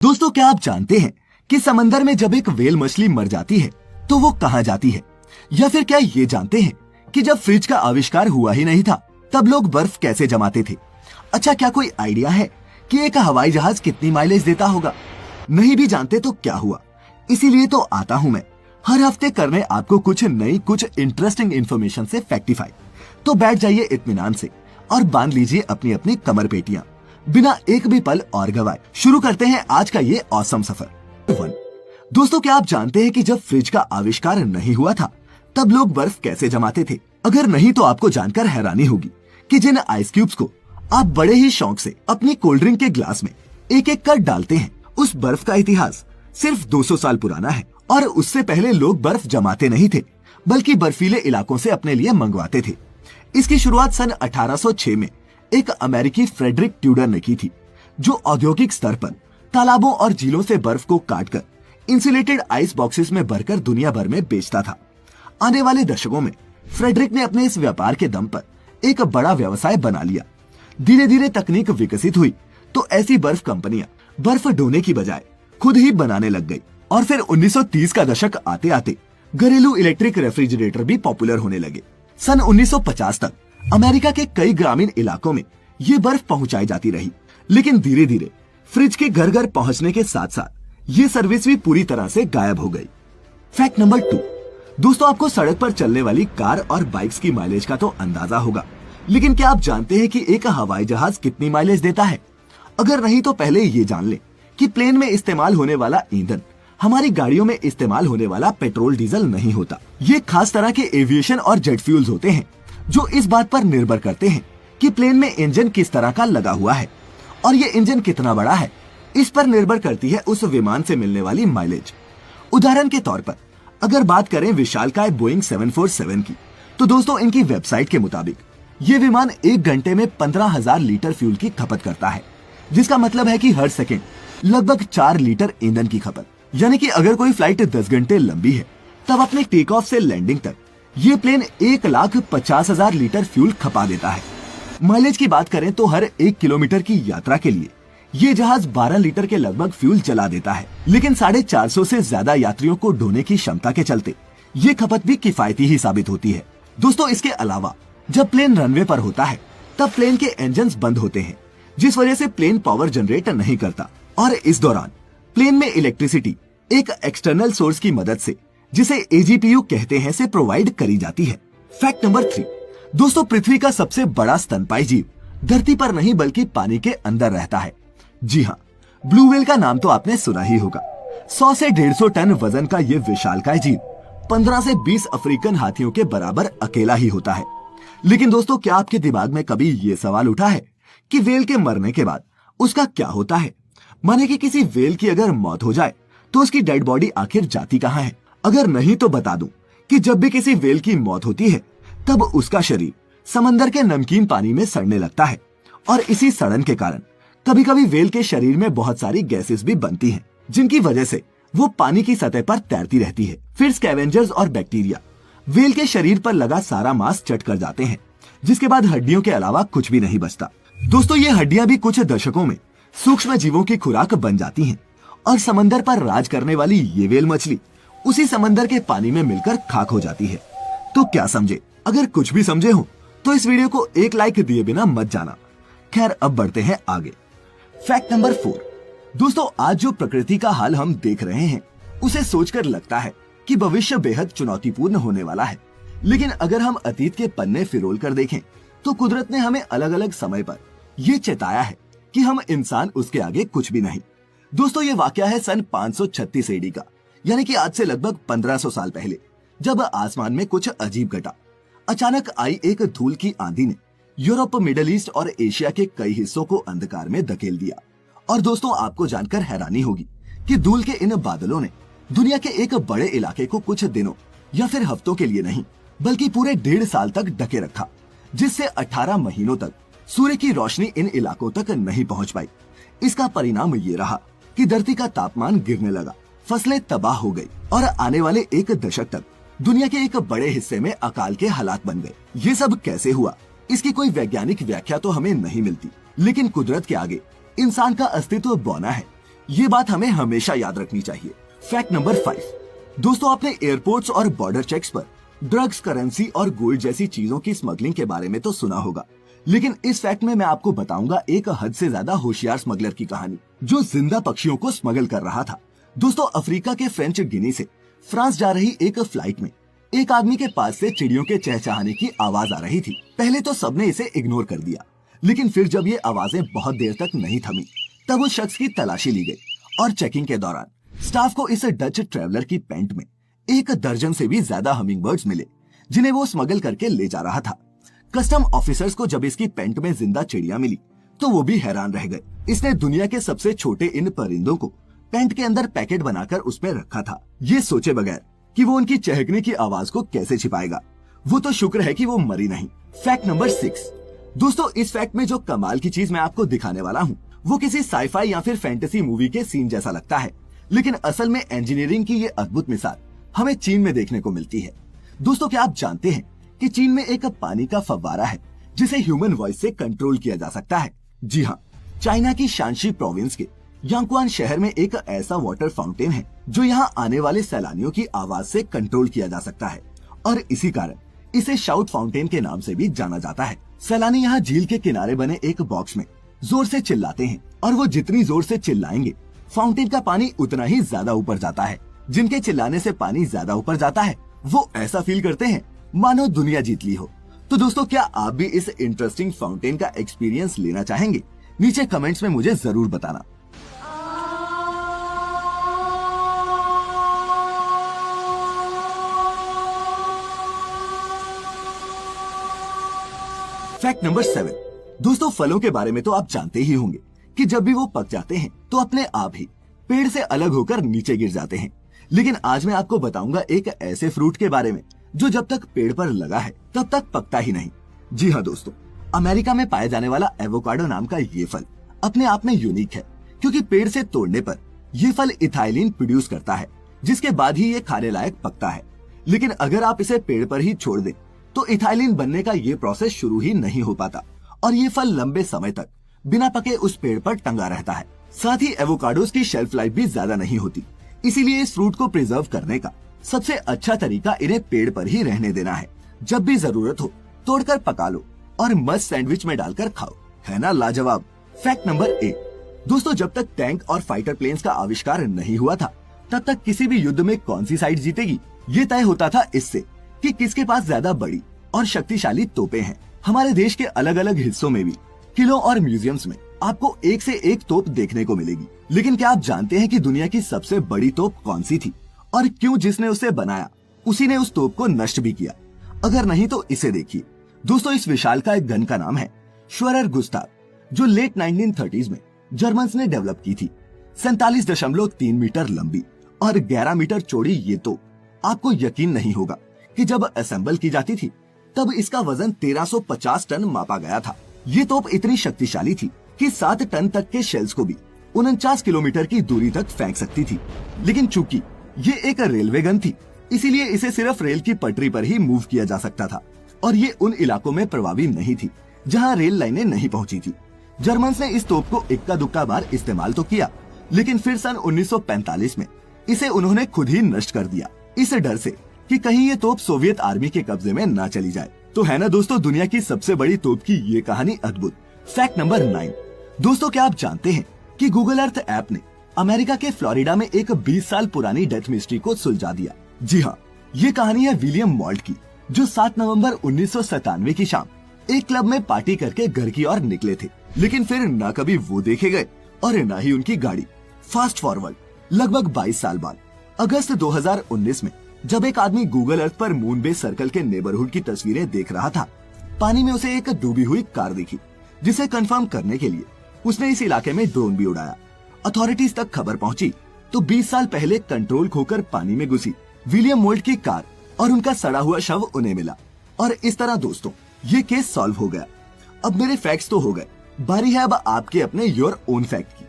दोस्तों, क्या आप जानते हैं कि समंदर में जब एक व्हेल मछली मर जाती है तो वो कहाँ जाती है? या फिर क्या ये जानते हैं कि जब फ्रिज का आविष्कार हुआ ही नहीं था तब लोग बर्फ कैसे जमाते थे? अच्छा, क्या कोई आइडिया है कि एक हवाई जहाज कितनी माइलेज देता होगा? नहीं भी जानते तो क्या हुआ, इसीलिए तो आता हूँ मैं हर हफ्ते करने आपको कुछ नई, कुछ इंटरेस्टिंग इन्फॉर्मेशन से फैक्टिफाई। तो बैठ जाइए इत्मीनान से और बांध लीजिए अपनी अपनी कमर पेटियां। बिना एक भी पल और गवाए शुरू करते हैं आज का ये ऑसम सफर। 1। दोस्तों, क्या आप जानते हैं कि जब फ्रिज का आविष्कार नहीं हुआ था तब लोग बर्फ कैसे जमाते थे? अगर नहीं तो आपको जानकर हैरानी होगी कि जिन आइस क्यूब्स को आप बड़े ही शौक से अपनी कोल्ड ड्रिंक के ग्लास में एक एक कर डालते हैं, उस बर्फ का इतिहास सिर्फ 200 साल पुराना है। और उससे पहले लोग बर्फ जमाते नहीं थे बल्कि बर्फीले इलाकों से अपने लिए मंगवाते थे। इसकी शुरुआत सन 1806 में एक अमेरिकी फ्रेडरिक ट्यूडर ने की थी, जो औद्योगिक स्तर पर तालाबों और झीलों से बर्फ को काटकर इंसुलेटेड आइस बॉक्सेस में भरकर दुनिया भर में बेचता था। आने वाले दशकों में फ्रेडरिक ने अपने इस व्यापार के दम पर एक बड़ा व्यवसाय बना लिया। धीरे धीरे तकनीक विकसित हुई तो ऐसी बर्फ कंपनियां बर्फ ढोने की बजाय खुद ही बनाने लग गई और फिर 1930 का दशक आते आते घरेलू इलेक्ट्रिक रेफ्रिजरेटर भी पॉपुलर होने लगे। सन 1950 तक अमेरिका के कई ग्रामीण इलाकों में ये बर्फ पहुंचाई जाती रही, लेकिन धीरे धीरे फ्रिज के घर घर पहुंचने के साथ साथ ये सर्विस भी पूरी तरह से गायब हो गई। Fact number 2। दोस्तों, आपको सड़क पर चलने वाली कार और बाइक्स की माइलेज का तो अंदाजा होगा, लेकिन क्या आप जानते हैं कि एक हवाई जहाज कितनी माइलेज देता है? अगर नहीं तो पहले ये जान ले कि प्लेन में इस्तेमाल होने वाला ईंधन हमारी गाड़ियों में इस्तेमाल होने वाला पेट्रोल डीजल नहीं होता। ये खास तरह के एविएशन और जेट फ्यूल्स होते हैं जो इस बात पर निर्भर करते हैं कि प्लेन में इंजन किस तरह का लगा हुआ है और ये इंजन कितना बड़ा है। इस पर निर्भर करती है उस विमान से मिलने वाली माइलेज। उदाहरण के तौर पर अगर बात करें विशालकाय बोइंग 747 की, तो दोस्तों इनकी वेबसाइट के मुताबिक ये विमान 1 घंटे में 15,000 लीटर फ्यूल की खपत करता है, जिसका मतलब है कि हर सेकेंड लगभग 4 लीटर ईंधन की खपत। यानी कि अगर कोई फ्लाइट 10 घंटे लंबी है तब अपने टेक ऑफ से लैंडिंग तक ये प्लेन 1,50,000 लीटर फ्यूल खपा देता है। माइलेज की बात करें तो हर 1 किलोमीटर की यात्रा के लिए ये जहाज 12 लीटर के लगभग फ्यूल जला देता है, लेकिन 450 से ज्यादा यात्रियों को ढोने की क्षमता के चलते ये खपत भी किफायती ही साबित होती है। दोस्तों, इसके अलावा जब प्लेन रनवे पर होता है तब प्लेन के इंजन बंद होते हैं, जिस वजह से प्लेन पावर जनरेट नहीं करता और इस दौरान प्लेन में इलेक्ट्रिसिटी एक एक्सटर्नल सोर्स की मदद से, जिसे एजीपीयू कहते हैं, से प्रोवाइड करी जाती है। Fact number 3। दोस्तों, पृथ्वी का सबसे बड़ा स्तनपायी जीव धरती पर नहीं बल्कि पानी के अंदर रहता है। जी हाँ, ब्लू व्हेल का नाम तो आपने सुना ही होगा। 100 से 150 टन वजन का ये विशालकाय जीव 15 से 20 अफ्रीकन हाथियों के बराबर अकेला ही होता है। लेकिन दोस्तों, क्या आपके दिमाग में कभी ये सवाल उठा है कि व्हेल के मरने के बाद उसका क्या होता है? माने कि किसी व्हेल की अगर मौत हो जाए तो उसकी डेड बॉडी आखिर जाती कहाँ है? अगर नहीं तो बता दूं कि जब भी किसी व्हेल की मौत होती है तब उसका शरीर समंदर के नमकीन पानी में सड़ने लगता है और इसी सड़न के कारण कभी कभी व्हेल के शरीर में बहुत सारी गैसेस भी बनती हैं, जिनकी वजह से वो पानी की सतह पर तैरती रहती है। फिर स्कैवेंजर्स और बैक्टीरिया व्हेल के शरीर पर लगा सारा मांस चट कर जाते हैं, जिसके बाद हड्डियों के अलावा कुछ भी नहीं बचता। दोस्तों, ये हड्डियां भी कुछ दशकों में सूक्ष्म जीवों की खुराक बन जाती हैं और समंदर पर राज करने वाली ये व्हेल मछली उसी समंदर के पानी में मिलकर खाक हो जाती है। तो क्या समझे? अगर कुछ भी समझे हो तो इस वीडियो को एक लाइक दिए बिना मत जाना। खैर, अब बढ़ते हैं आगे। Fact number 4। दोस्तों, आज जो प्रकृति का हाल हम देख रहे हैं उसे सोचकर लगता है कि भविष्य बेहद चुनौतीपूर्ण होने वाला है, लेकिन अगर हम अतीत के पन्ने फिरोल कर देखें तो कुदरत ने हमें अलग अलग समय पर यह चेताया है कि हम इंसान उसके आगे कुछ भी नहीं। दोस्तों, ये वाकया है सन 536 एडी का, यानी कि आज से लगभग 1500 साल पहले, जब आसमान में कुछ अजीब घटा। अचानक आई एक धूल की आंधी ने यूरोप, मिडिल ईस्ट और एशिया के कई हिस्सों को अंधकार में धकेल दिया। और दोस्तों, आपको जानकर हैरानी होगी कि धूल के इन बादलों ने दुनिया के एक बड़े इलाके को कुछ दिनों या फिर हफ्तों के लिए नहीं बल्कि पूरे 1.5 साल तक ढके रखा, जिससे 18 महीनों तक सूर्य की रोशनी इन इलाकों तक नहीं पहुंच पाई। इसका परिणाम ये रहा कि धरती का तापमान गिरने लगा, फसलें तबाह हो गई और आने वाले 1 दशक तक दुनिया के एक बड़े हिस्से में अकाल के हालात बन गए। ये सब कैसे हुआ, इसकी कोई वैज्ञानिक व्याख्या तो हमें नहीं मिलती, लेकिन कुदरत के आगे इंसान का अस्तित्व बौना है, ये बात हमें हमेशा याद रखनी चाहिए। Fact number 5। दोस्तों, आपने एयरपोर्ट्स और बॉर्डर चेक्स पर ड्रग्स, करेंसी और गोल्ड जैसी चीजों की स्मगलिंग के बारे में तो सुना होगा, लेकिन इस फैक्ट में मैं आपको बताऊंगा एक हद से ज्यादा होशियार स्मगलर की कहानी, जो जिंदा पक्षियों को स्मगल कर रहा था। दोस्तों, अफ्रीका के फ्रेंच गिनी से फ्रांस जा रही एक फ्लाइट में एक आदमी के पास से चिड़ियों के चहचहाने की आवाज आ रही थी। पहले तो सबने इसे इग्नोर कर दिया, लेकिन फिर जब ये आवाजें बहुत देर तक नहीं थमी, तब उस शख्स की तलाशी ली गई और चेकिंग के दौरान स्टाफ को इस डच ट्रैवलर की पैंट में 1 दर्जन से भी ज्यादा हमिंग बर्ड्स मिले, जिन्हें वो स्मगल करके ले जा रहा था। कस्टम ऑफिसर्स को जब इसकी पैंट में जिंदा चिड़िया मिली तो वो भी हैरान रह गए। इसने दुनिया के सबसे छोटे इन परिंदों को पैंट के अंदर पैकेट बनाकर उसमें रखा था, ये सोचे बगैर कि वो उनकी चहकने की आवाज को कैसे छिपाएगा। वो तो शुक्र है कि वो मरी नहीं। Fact number 6। दोस्तों, इस फैक्ट में जो कमाल की चीज मैं आपको दिखाने वाला हूँ वो किसी साईफाई या फिर फैंटेसी मूवी के सीन जैसा लगता है, लेकिन असल में इंजीनियरिंग की ये अद्भुत मिसाल हमें चीन में देखने को मिलती है। दोस्तों, क्या आप जानते हैं कि चीन में एक पानी का फव्वारा है जिसे ह्यूमन वॉइस से कंट्रोल किया जा सकता है? जी हाँ, चाइना की शांशी प्रोविंस के यांगक्वान शहर में एक ऐसा वाटर फाउंटेन है जो यहाँ आने वाले सैलानियों की आवाज से कंट्रोल किया जा सकता है, और इसी कारण इसे शाउट फाउंटेन के नाम से भी जाना जाता है। सैलानी यहाँ झील के किनारे बने एक बॉक्स में जोर से चिल्लाते हैं, और वो जितनी जोर से चिल्लाएंगे फाउंटेन का पानी उतना ही ज्यादा ऊपर जाता है। जिनके चिल्लाने से पानी ज्यादा ऊपर जाता है वो ऐसा फील करते हैं मानो दुनिया जीत ली हो। तो दोस्तों, क्या आप भी इस इंटरेस्टिंग फाउंटेन का एक्सपीरियंस लेना चाहेंगे? नीचे कमेंट्स में मुझे जरूर बताना। Fact number 7। दोस्तों, फलों के बारे में तो आप जानते ही होंगे कि जब भी वो पक जाते हैं तो अपने आप ही पेड़ से अलग होकर नीचे गिर जाते हैं। लेकिन आज मैं आपको बताऊंगा एक ऐसे फ्रूट के बारे में जो जब तक पेड़ पर लगा है तब तक पकता ही नहीं। जी हाँ दोस्तों, अमेरिका में पाया जाने वाला एवोकाडो नाम का ये फल अपने आप में यूनिक है, क्योंकि पेड़ से तोड़ने पर ये फल इथाइलिन प्रोड्यूस करता है, जिसके बाद ही ये खाने लायक पकता है। लेकिन अगर आप इसे पेड़ पर ही छोड़ दें तो इथाइलिन बनने का ये प्रोसेस शुरू ही नहीं हो पाता, और ये फल लंबे समय तक बिना पके उस पेड़ पर टंगा रहता है। साथ ही एवोकाडोस की शेल्फ लाइफ भी ज्यादा नहीं होती, इसीलिए इस फ्रूट को प्रिजर्व करने का सबसे अच्छा तरीका इन्हें पेड़ पर ही रहने देना है। जब भी जरूरत हो तोड़कर पका लो और मस्त सैंडविच में डालकर खाओ, है ना लाजवाब। Fact number 8। दोस्तों, जब तक टैंक और फाइटर प्लेन्स का आविष्कार नहीं हुआ था तब तक किसी भी युद्ध में कौन सी साइड जीतेगी ये तय होता था इससे कि किसके पास ज्यादा बड़ी और शक्तिशाली तोपें हैं। हमारे देश के अलग अलग हिस्सों में भी किलों और म्यूजियम्स में आपको एक से एक तोप देखने को मिलेगी। लेकिन क्या आप जानते हैं कि दुनिया की सबसे बड़ी तोप कौन सी थी और क्यों जिसने उसे बनाया उसी ने उस तोप को नष्ट भी किया? अगर नहीं तो इसे देखिए। दोस्तों, इस विशालकाय गन का नाम है श्वेरर गुस्ताव, जो लेट 1930s में जर्मन्स ने डेवलप की थी। 47.3 मीटर लंबी और 11 मीटर चौड़ी ये तोप, आपको यकीन नहीं होगा कि जब असेंबल की जाती थी तब इसका वजन 1350 टन मापा गया था। ये तोप इतनी शक्तिशाली थी कि 7 टन तक के शेल्स को भी 49 किलोमीटर की दूरी तक फेंक सकती थी। लेकिन चूंकि ये एक रेलवे गन थी, इसीलिए इसे सिर्फ रेल की पटरी पर ही मूव किया जा सकता था, और ये उन इलाकों में प्रभावी नहीं थी जहां रेल लाइनें नहीं पहुंची थी। जर्मन्स ने इस तोप को इक्का दुक्का बार इस्तेमाल तो किया, लेकिन फिर सन 1945 में इसे उन्होंने खुद ही नष्ट कर दिया, इस डर से कि कहीं ये तोप सोवियत आर्मी के कब्जे में ना चली जाए। तो है ना दोस्तों, दुनिया की सबसे बड़ी तोप की ये कहानी अद्भुत। Fact number 9। दोस्तों, क्या आप जानते हैं कि गूगल अर्थ ऐप ने अमेरिका के फ्लोरिडा में एक 20 साल पुरानी डेथ मिस्ट्री को सुलझा दिया? जी हाँ, ये कहानी है विलियम मॉल्ट की, जो 7 नवंबर 1997 की शाम एक क्लब में पार्टी करके घर की ओर निकले थे, लेकिन फिर ना कभी वो देखे गए और न ही उनकी गाड़ी। फास्ट फॉरवर्ड लगभग 22 साल बाद अगस्त 2019 में जब एक आदमी गूगल अर्थ पर मून बेस सर्कल के नेबरहुड की तस्वीरें देख रहा था, पानी में उसे एक डूबी हुई कार दिखी, जिसे कंफर्म करने के लिए उसने इस इलाके में ड्रोन भी उड़ाया। अथॉरिटीज तक खबर पहुंची तो 20 साल पहले कंट्रोल खोकर पानी में घुसी विलियम मोल्ट की कार और उनका सड़ा हुआ शव उन्हें मिला। और इस तरह दोस्तों, ये केस सॉल्व हो गया। अब मेरे फैक्ट्स तो हो गए, बारी है अब आपके अपने योर ओन फैक्ट की।